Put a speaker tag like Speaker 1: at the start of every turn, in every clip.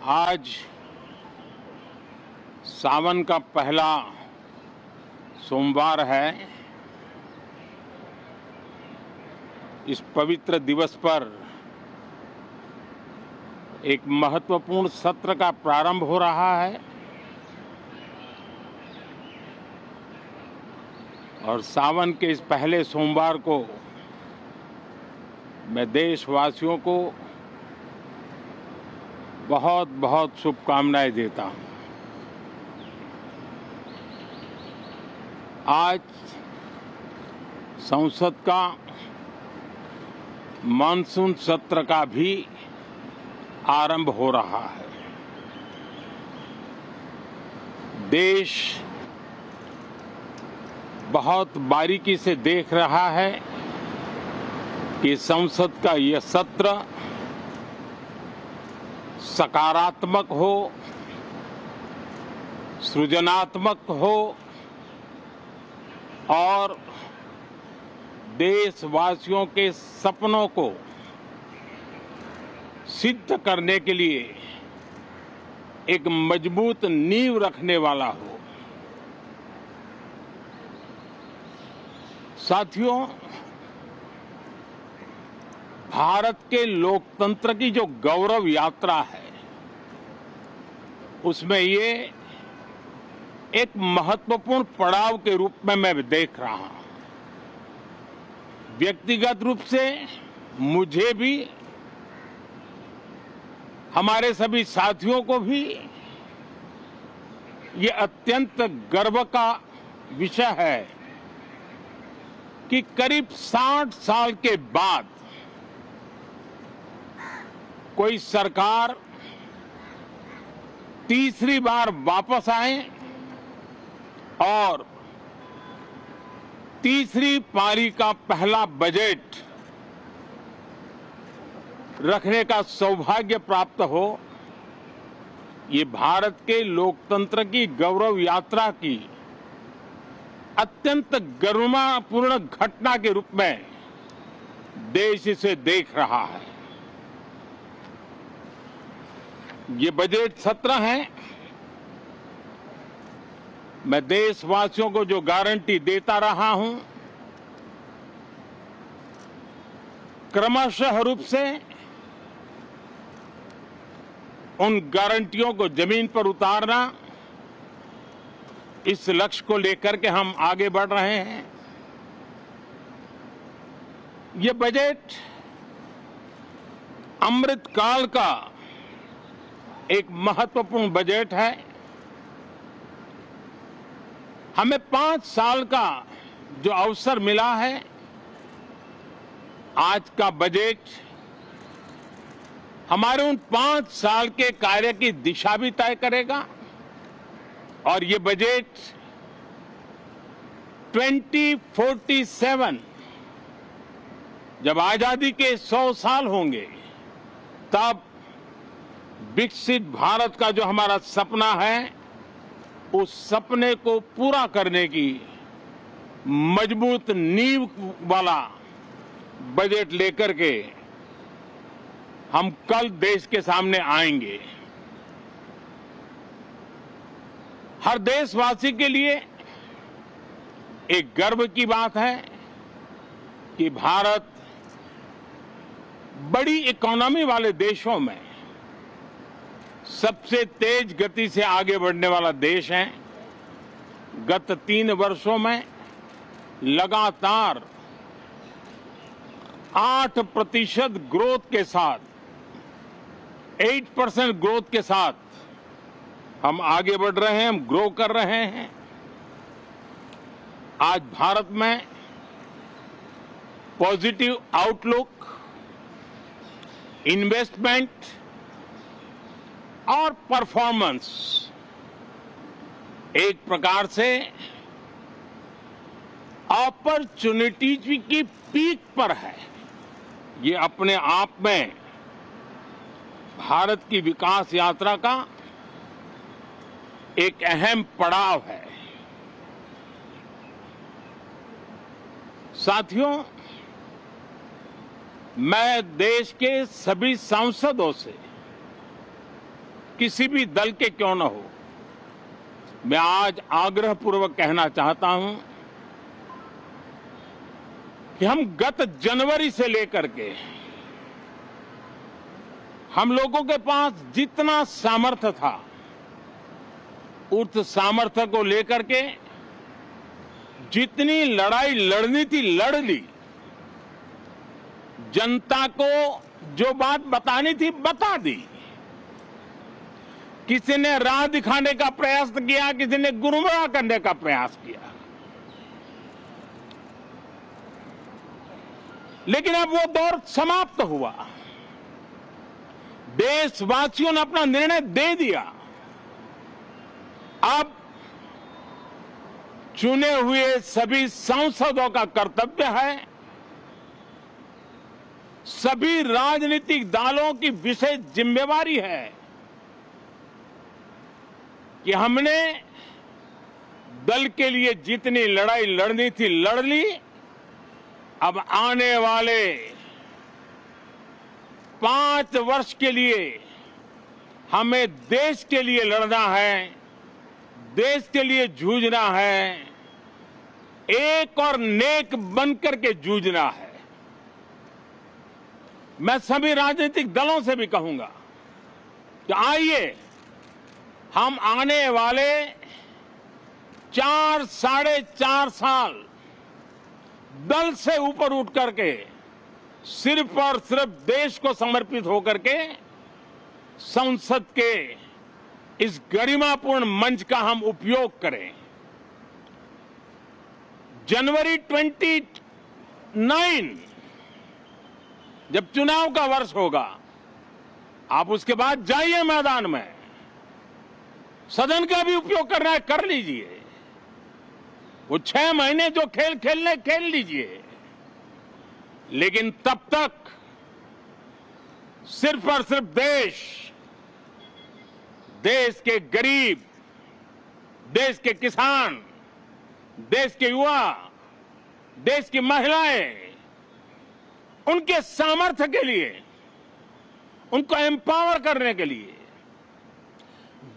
Speaker 1: आज सावन का पहला सोमवार है। इस पवित्र दिवस पर एक महत्वपूर्ण सत्र का प्रारंभ हो रहा है और सावन के इस पहले सोमवार को मैं देशवासियों को बहुत बहुत शुभकामनाएं देता हूं। आज संसद का मानसून सत्र का भी आरंभ हो रहा है। देश बहुत बारीकी से देख रहा है कि संसद का यह सत्र सकारात्मक हो, सृजनात्मक हो और देशवासियों के सपनों को सिद्ध करने के लिए एक मजबूत नींव रखने वाला हो। साथियों, भारत के लोकतंत्र की जो गौरव यात्रा है उसमें ये एक महत्वपूर्ण पड़ाव के रूप में मैं देख रहा हूं। व्यक्तिगत रूप से मुझे भी, हमारे सभी साथियों को भी ये अत्यंत गर्व का विषय है कि करीब 60 साल के बाद कोई सरकार तीसरी बार वापस आए और तीसरी पारी का पहला बजट रखने का सौभाग्य प्राप्त हो। ये भारत के लोकतंत्र की गौरव यात्रा की अत्यंत गरिमापूर्ण घटना के रूप में देश इसे देख रहा है। ये बजट सत्र है। मैं देशवासियों को जो गारंटी देता रहा हूं, क्रमशः रूप से उन गारंटियों को जमीन पर उतारना, इस लक्ष्य को लेकर के हम आगे बढ़ रहे हैं। ये बजट अमृतकाल का एक महत्वपूर्ण बजट है। हमें 5 साल का जो अवसर मिला है, आज का बजट हमारे उन 5 साल के कार्य की दिशा भी तय करेगा और ये बजट 2047 जब आजादी के 100 साल होंगे तब विकसित भारत का जो हमारा सपना है, उस सपने को पूरा करने की मजबूत नींव वाला बजट लेकर के हम कल देश के सामने आएंगे। हर देशवासी के लिए एक गर्व की बात है कि भारत बड़ी इकोनॉमी वाले देशों में सबसे तेज गति से आगे बढ़ने वाला देश है। गत 3 वर्षों में लगातार 8% ग्रोथ के साथ, 8% ग्रोथ के साथ हम आगे बढ़ रहे हैं, हम ग्रो कर रहे हैं। आज भारत में पॉजिटिव आउटलुक, इन्वेस्टमेंट और परफॉर्मेंस एक प्रकार से अपॉर्चुनिटीज की पीक पर है। ये अपने आप में भारत की विकास यात्रा का एक अहम पड़ाव है। साथियों, मैं देश के सभी सांसदों से किसी भी दल के क्यों न हो, मैं आज आग्रहपूर्वक कहना चाहता हूं कि हम गत जनवरी से लेकर के हम लोगों के पास जितना सामर्थ्य था, उस सामर्थ्य को लेकर के जितनी लड़ाई लड़नी थी लड़ ली। जनता को जो बात बतानी थी बता दी। किसी ने राह दिखाने का प्रयास किया, किसी ने गुमराह करने का प्रयास किया, लेकिन अब वो दौर समाप्त हुआ। देशवासियों ने अपना निर्णय दे दिया। अब चुने हुए सभी सांसदों का कर्तव्य है, सभी राजनीतिक दलों की विशेष जिम्मेवारी है कि हमने दल के लिए जितनी लड़ाई लड़नी थी लड़ ली। अब आने वाले 5 वर्ष के लिए हमें देश के लिए लड़ना है, देश के लिए जूझना है, एक और नेक बनकर के जूझना है। मैं सभी राजनीतिक दलों से भी कहूंगा कि आइए हम आने वाले 4 साढ़े 4 साल दल से ऊपर उठ करके सिर्फ और सिर्फ देश को समर्पित होकर के संसद के इस गरिमापूर्ण मंच का हम उपयोग करें। जनवरी 29 जब चुनाव का वर्ष होगा, आप उसके बाद जाइए मैदान में, सदन का भी उपयोग करना है कर लीजिए। वो 6 महीने जो खेल खेलने खेल लीजिए, लेकिन तब तक सिर्फ और सिर्फ देश के गरीब, देश के किसान, देश के युवा, देश की महिलाएं, उनके सामर्थ्य के लिए, उनको एम्पावर करने के लिए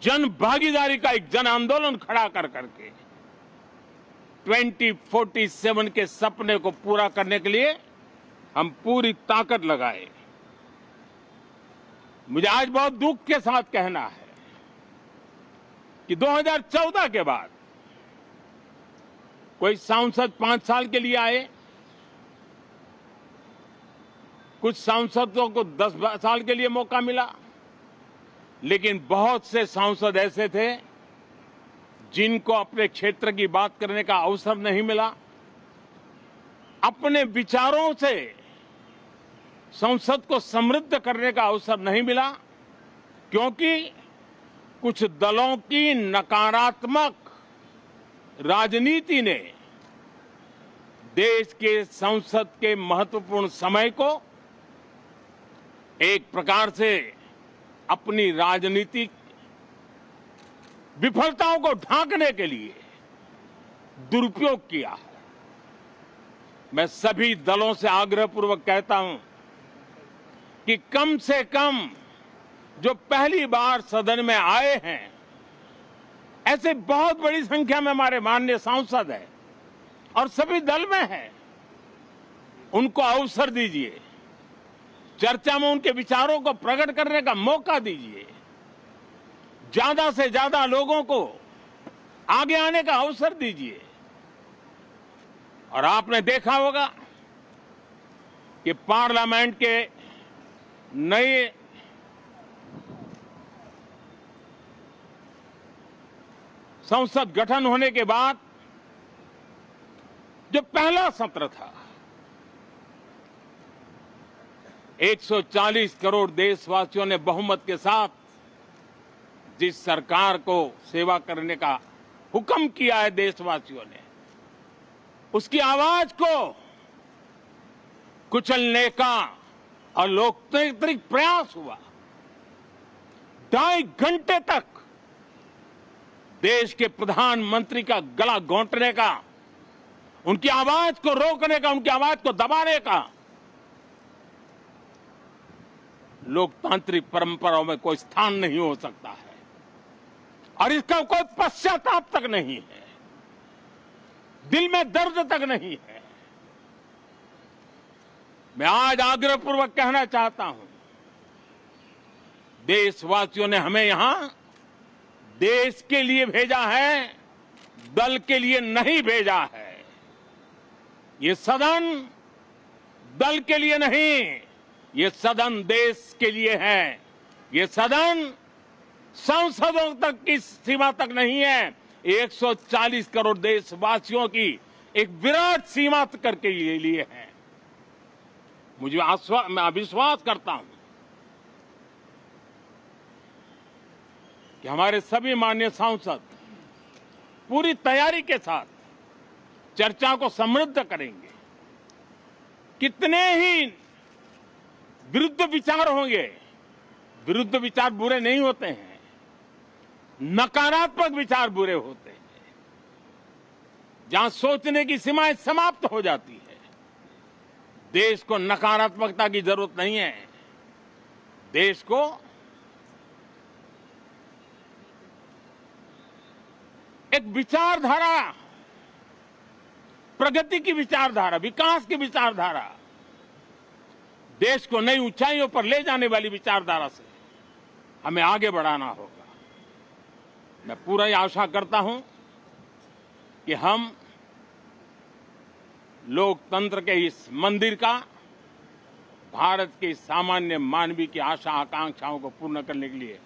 Speaker 1: जन भागीदारी का एक जन आंदोलन खड़ा कर करके 2047 के सपने को पूरा करने के लिए हम पूरी ताकत लगाए। मुझे आज बहुत दुख के साथ कहना है कि 2014 के बाद कोई सांसद 5 साल के लिए आए, कुछ सांसदों को 10 साल के लिए मौका मिला, लेकिन बहुत से सांसद ऐसे थे जिनको अपने क्षेत्र की बात करने का अवसर नहीं मिला, अपने विचारों से संसद को समृद्ध करने का अवसर नहीं मिला, क्योंकि कुछ दलों की नकारात्मक राजनीति ने देश के संसद के महत्वपूर्ण समय को एक प्रकार से अपनी राजनीतिक विफलताओं को ढांकने के लिए दुरुपयोग किया है। मैं सभी दलों से आग्रहपूर्वक कहता हूं कि कम से कम जो पहली बार सदन में आए हैं, ऐसे बहुत बड़ी संख्या में हमारे माननीय सांसद हैं और सभी दल में हैं, उनको अवसर दीजिए, चर्चा में उनके विचारों को प्रकट करने का मौका दीजिए, ज्यादा से ज्यादा लोगों को आगे आने का अवसर दीजिए। और आपने देखा होगा कि पार्लियामेंट के नए संसद गठन होने के बाद जो पहला सत्र था, 140 करोड़ देशवासियों ने बहुमत के साथ जिस सरकार को सेवा करने का हुक्म किया है देशवासियों ने, उसकी आवाज को कुचलने का अलोकतांत्रिक प्रयास हुआ। 2.5 घंटे तक देश के प्रधानमंत्री का गला घोंटने का, उनकी आवाज को रोकने का, उनकी आवाज को दबाने का लोकतांत्रिक परंपराओं में कोई स्थान नहीं हो सकता है और इसका कोई पश्चाताप तक नहीं है, दिल में दर्द तक नहीं है। मैं आज आग्रहपूर्वक कहना चाहता हूं, देशवासियों ने हमें यहां देश के लिए भेजा है, दल के लिए नहीं भेजा है। ये सदन दल के लिए नहीं, ये सदन देश के लिए है। ये सदन सांसदों तक की सीमा तक नहीं है, 140 करोड़ देशवासियों की एक विराट सीमा करके ये लिए है। मैं विश्वास करता हूं कि हमारे सभी माननीय सांसद पूरी तैयारी के साथ चर्चा को समृद्ध करेंगे। कितने ही विरुद्ध विचार होंगे, विरुद्ध विचार बुरे नहीं होते हैं, नकारात्मक विचार बुरे होते हैं। जहां सोचने की सीमाएं समाप्त हो जाती है, देश को नकारात्मकता की जरूरत नहीं है। देश को एक विचारधारा, प्रगति की विचारधारा, विकास की विचारधारा, देश को नई ऊंचाइयों पर ले जाने वाली विचारधारा से हमें आगे बढ़ाना होगा। मैं पूरी आशा करता हूं कि हम लोकतंत्र के इस मंदिर का भारत के सामान्य मानवीय की आशा आकांक्षाओं को पूर्ण करने के लिए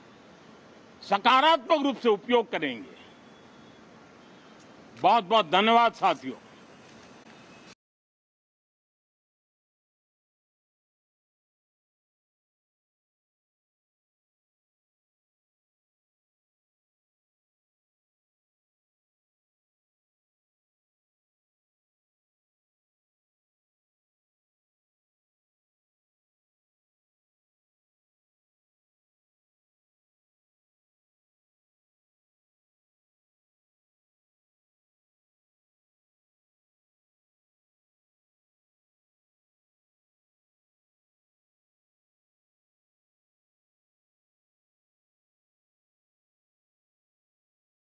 Speaker 1: सकारात्मक रूप से उपयोग करेंगे। बहुत बहुत धन्यवाद साथियों।